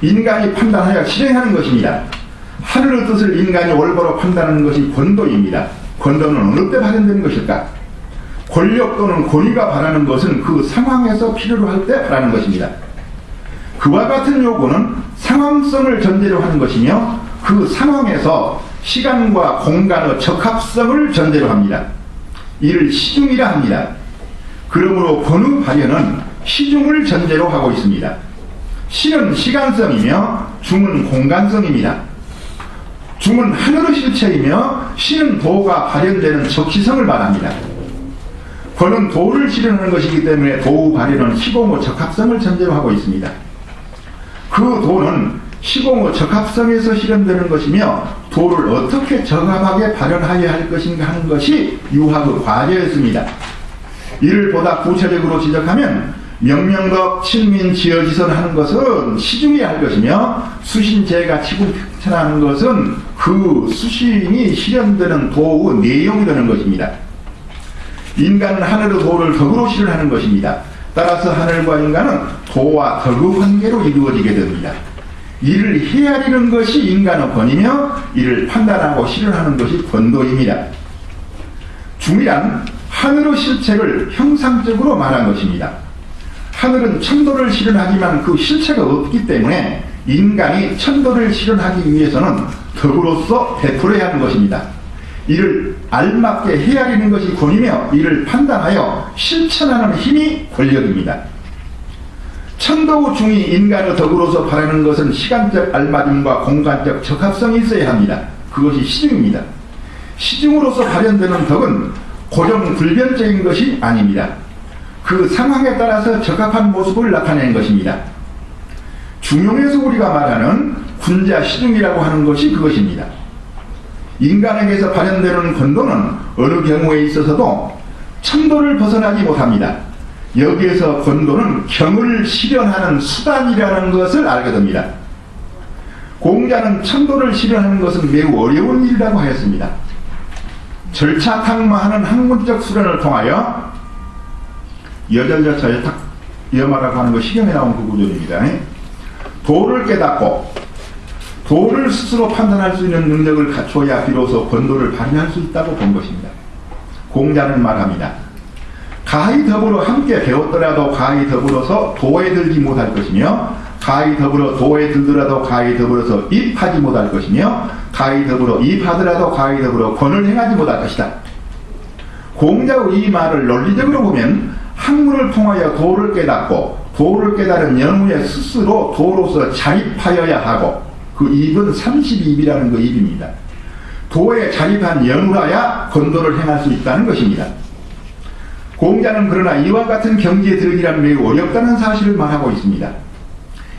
인간이 판단하여 실행하는 것입니다. 하늘의 뜻을 인간이 올바로 판단하는 것이 권도입니다. 권도는 어느 때 발현되는 것일까? 권력 또는 권위가 바라는 것은 그 상황에서 필요로 할 때 바라는 것입니다. 그와 같은 요구는 상황성을 전제로 하는 것이며 그 상황에서 시간과 공간의 적합성을 전제로 합니다. 이를 시중이라 합니다. 그러므로 권의 발현은 시중을 전제로 하고 있습니다. 시는 시간성이며 중은 공간성입니다. 중은 하늘의 실체이며 시는 도가 발현되는 적시성을 말합니다. 권은 도를 실현하는 것이기 때문에 도 발현은 시공의 적합성을 전제로 하고 있습니다. 그 도는 시공의 적합성에서 실현되는 것이며 도를 어떻게 적합하게 발현하여야 할 것인가 하는 것이 유학의 과제였습니다. 이를 보다 구체적으로 지적하면 명명덕 친민 지어지선 하는 것은 시중해야 할 것이며 수신제가 치국천하는 것은 그 수신이 실현되는 도의 내용이 되는 것입니다. 인간은 하늘의 도를 덕으로 실현하는 것입니다. 따라서 하늘과 인간은 도와 덕의 관계로 이루어지게 됩니다. 이를 헤아리는 것이 인간의 권이며 이를 판단하고 실현하는 것이 권도입니다. 중이란 하늘의 실체를 형상적으로 말한 것입니다. 하늘은 천도를 실현하지만 그 실체가 없기 때문에 인간이 천도를 실현하기 위해서는 덕으로서 베풀어야 하는 것입니다. 이를 알맞게 헤아리는 것이 권이며 이를 판단하여 실천하는 힘이 권력입니다. 천도의 중이 인간의 덕으로서 바라는 것은 시간적 알맞음과 공간적 적합성이 있어야 합니다. 그것이 시중입니다. 시중으로서 발현되는 덕은 고정 불변적인 것이 아닙니다. 그 상황에 따라서 적합한 모습을 나타내는 것입니다. 중용에서 우리가 말하는 군자 시중이라고 하는 것이 그것입니다. 인간에게서 발현되는 권도는 어느 경우에 있어서도 천도를 벗어나지 못합니다. 여기에서 권도는 경을 실현하는 수단이라는 것을 알게 됩니다. 공자는 천도를 실현하는 것은 매우 어려운 일이라고 하였습니다. 절차탁마하는 학문적 수련을 통하여 여절여차여탁 여마라고 하는 거 시경에 나온 그 구절입니다. 도를 깨닫고 도를 스스로 판단할 수 있는 능력을 갖춰야 비로소 권도를 발휘할 수 있다고 본 것입니다. 공자는 말합니다. 가히 더불어 함께 배웠더라도 가히 더불어서 도에 들지 못할 것이며 가히 더불어 도에 들더라도 가히 더불어서 입하지 못할 것이며 가히 더불어 입하더라도 가히 더불어 권을 행하지 못할 것이다. 공자의 이 말을 논리적으로 보면 학문을 통하여 도를 깨닫고 도를 깨달은 연후에 스스로 도로서 자립하여야 하고 그 입은 32입이라는 그 입입니다. 도에 자립한 연후라야 권도를 행할 수 있다는 것입니다. 공자는 그러나 이와 같은 경지에 들으기란 매우 어렵다는 사실을 말하고 있습니다.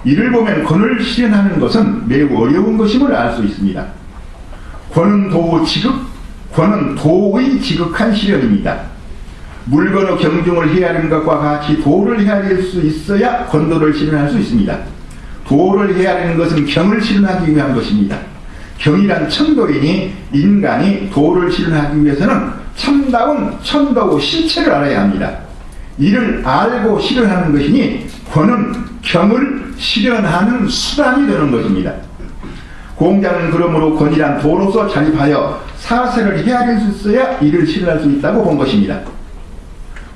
이를 보면 권을 실현하는 것은 매우 어려운 것임을 알 수 있습니다. 권은 도의 지극한 실현입니다. 물건의 경중을 헤아리는 것과 같이 도를 헤아릴 수 있어야 권도를 실현할 수 있습니다. 도를 헤아리는 것은 경을 실현하기 위한 것입니다. 경이란 천도이니 인간이 도를 실현하기 위해서는 참다운 천도의 실체를 알아야 합니다. 이를 알고 실현하는 것이니 권은 경을 실현하는 수단이 되는 것입니다. 공자는 그러므로 권이란 도로서 자립하여 사세를 헤아릴 수 있어야 이를 실현할 수 있다고 본 것입니다.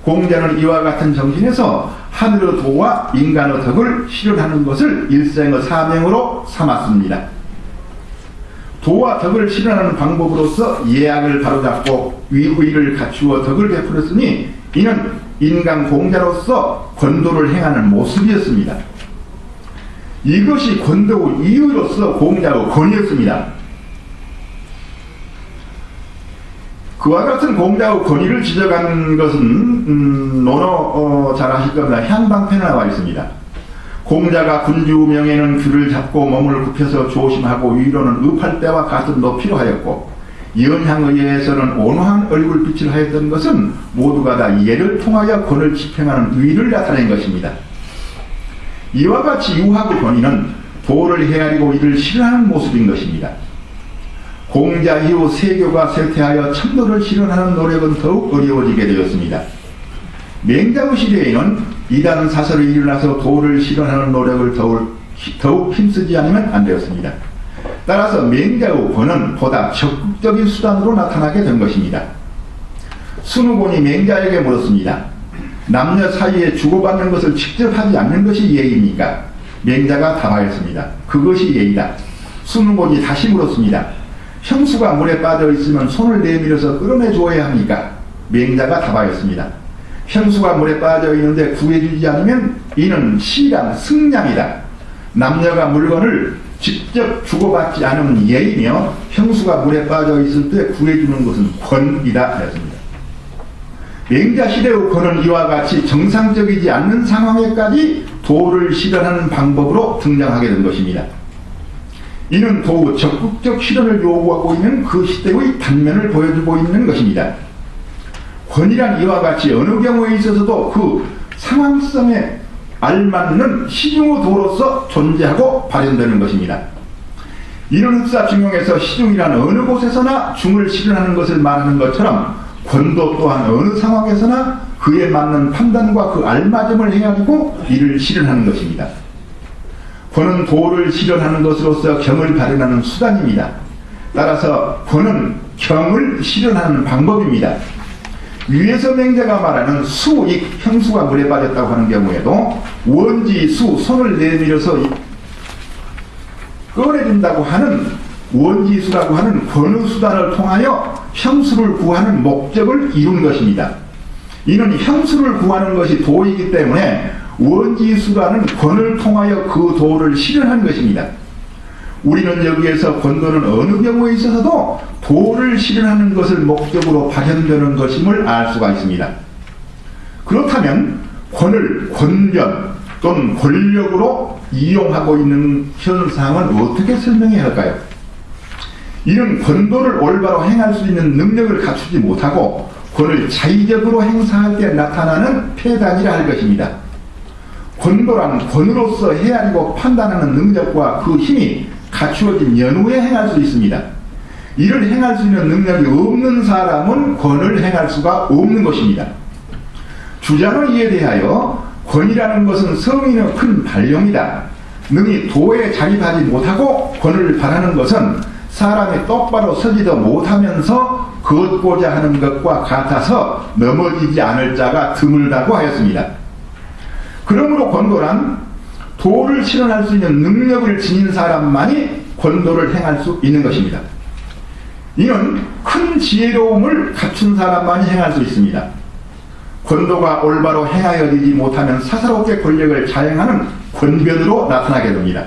공자는 이와 같은 정신에서 하늘의 도와 인간의 덕을 실현하는 것을 일생의 사명으로 삼았습니다. 도와 덕을 실현하는 방법으로서 예약을 바로잡고 위의를 갖추어 덕을 베풀었으니 이는 인간 공자로서 권도를 행하는 모습이었습니다. 이것이 권도의 이유로서 공자의 권위였습니다. 그와 같은 공자의 권위를 지적한 것은 논어 잘 아실 겁니다. 향방편에 나와 있습니다. 공자가 군주명에는 귀를 잡고 몸을 굽혀서 조심하고 위로는 의팔 때와 같은 높이로 하였고 연향의에서는 온화한 얼굴빛을 하였던 것은 모두가 다 예를 통하여 권을 집행하는 의를 나타낸 것입니다. 이와 같이 유학의 권위는 도를 헤아리고 이를 실현하는 모습인 것입니다. 공자 이후 세교가 쇠퇴하여 천도를 실현하는 노력은 더욱 어려워지게 되었습니다. 맹자의 시대에는 이단 사설이 일어나서 도를 실현하는 노력을 더욱 더욱 힘쓰지 않으면 안 되었습니다. 따라서 맹자의 권은 보다 적극적인 수단으로 나타나게 된 것입니다. 순우본이 맹자에게 물었습니다. 남녀 사이에 주고받는 것을 직접 하지 않는 것이 예의입니까? 맹자가 답하였습니다. 그것이 예의다. 순우본이 다시 물었습니다. 형수가 물에 빠져 있으면 손을 내밀어서 끌어내 주어야 합니까? 맹자가 답하였습니다. 형수가 물에 빠져 있는데 구해주지 않으면 이는 시랑 승량이다. 남녀가 물건을 직접 주고받지 않은 예이며 형수가 물에 빠져 있을 때 구해주는 것은 권이다 하였습니다. 맹자 시대의 권은 이와 같이 정상적이지 않는 상황에까지 도를 실현하는 방법으로 등장하게 된 것입니다. 이는 도의 적극적 실현을 요구하고 있는 그 시대의 단면을 보여주고 있는 것입니다. 권이란 이와 같이 어느 경우에 있어서도 그 상황성에 알맞는 시중의 도로서 존재하고 발현되는 것입니다. 이는 흡사중용에서 시중이란 어느 곳에서나 중을 실현하는 것을 말하는 것처럼 권도 또한 어느 상황에서나 그에 맞는 판단과 그 알맞음을 헤아리고 이를 실현하는 것입니다. 권은 도를 실현하는 것으로서 경을 발현하는 수단입니다. 따라서 권은 경을 실현하는 방법입니다. 위에서 맹자가 말하는 수익, 형수가 물에 빠졌다고 하는 경우에도 원지수, 손을 내밀어서 꺼내준다고 하는 원지수라고 하는 권의 수단을 통하여 형수를 구하는 목적을 이룬 것입니다. 이는 형수를 구하는 것이 도이기 때문에 원지수라는 권을 통하여 그 도를 실현한 것입니다. 우리는 여기에서 권도는 어느 경우에 있어서도 도를 실현하는 것을 목적으로 발현되는 것임을 알 수가 있습니다. 그렇다면 권을 권변 또는 권력으로 이용하고 있는 현상은 어떻게 설명해야 할까요? 이는 권도를 올바로 행할 수 있는 능력을 갖추지 못하고 권을 자의적으로 행사할 때 나타나는 폐단이라 할 것입니다. 권도란 권으로서 헤아리고 판단하는 능력과 그 힘이 갖추어진 연후에 행할 수 있습니다. 이를 행할 수 있는 능력이 없는 사람은 권을 행할 수가 없는 것입니다. 주장은 이에 대하여 권이라는 것은 성인의 큰 발령이다. 능히 도에 자립하지 못하고 권을 바라는 것은 사람이 똑바로 서지도 못하면서 걷고자 하는 것과 같아서 넘어지지 않을 자가 드물다고 하였습니다. 그러므로 권도란 도를 실현할 수 있는 능력을 지닌 사람만이 권도를 행할 수 있는 것입니다. 이는 큰 지혜로움을 갖춘 사람만이 행할 수 있습니다. 권도가 올바로 행하여지지 못하면 사사롭게 권력을 자행하는 권변으로 나타나게 됩니다.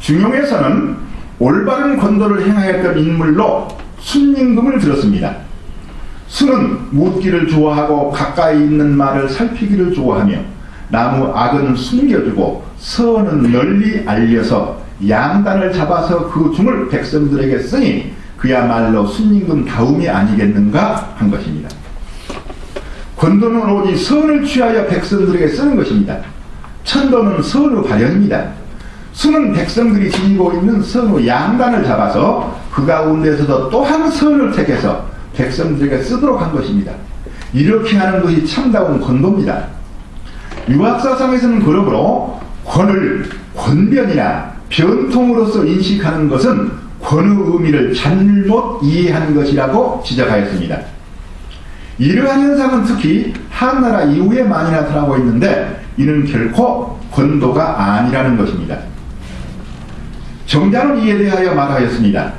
중용에서는 올바른 권도를 행하였던 인물로 순임금을 들었습니다. 순은 묻기를 좋아하고 가까이 있는 말을 살피기를 좋아하며 나무 악은 숨겨주고 선은 널리 알려서 양단을 잡아서 그 중을 백성들에게 쓰니 그야말로 순임금 다움이 아니겠는가 한 것입니다. 권도는 오직 선을 취하여 백성들에게 쓰는 것입니다. 천도는 선의 발현입니다. 순은 백성들이 지니고 있는 선의 양단을 잡아서 그 가운데서도 또한 선을 택해서 백성들에게 쓰도록 한 것입니다. 이렇게 하는 것이 참다운 권도입니다. 유학사상에서는 그러므로 권을 권변이나 변통으로서 인식하는 것은 권의 의미를 잘못 이해하는 것이라고 지적하였습니다. 이러한 현상은 특히 한나라 이후에 많이 나타나고 있는데 이는 결코 권도가 아니라는 것입니다. 정자는 이에 대하여 말하였습니다.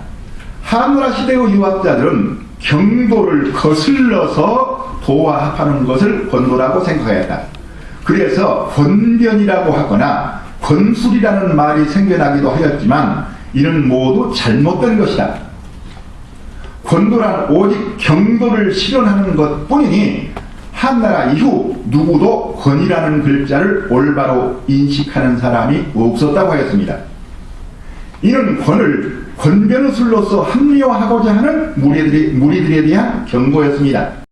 한나라 시대의 유학자들은 경도를 거슬러서 도와 합하는 것을 권도라고 생각하였다. 그래서 권변이라고 하거나 권술이라는 말이 생겨나기도 하였지만 이는 모두 잘못된 것이다. 권도란 오직 경도를 실현하는 것뿐이니 한나라 이후 누구도 권이라는 글자를 올바로 인식하는 사람이 없었다고 하였습니다. 이는 권을 권변술로서 합리화하고자 하는 무리들에 대한 경고였습니다.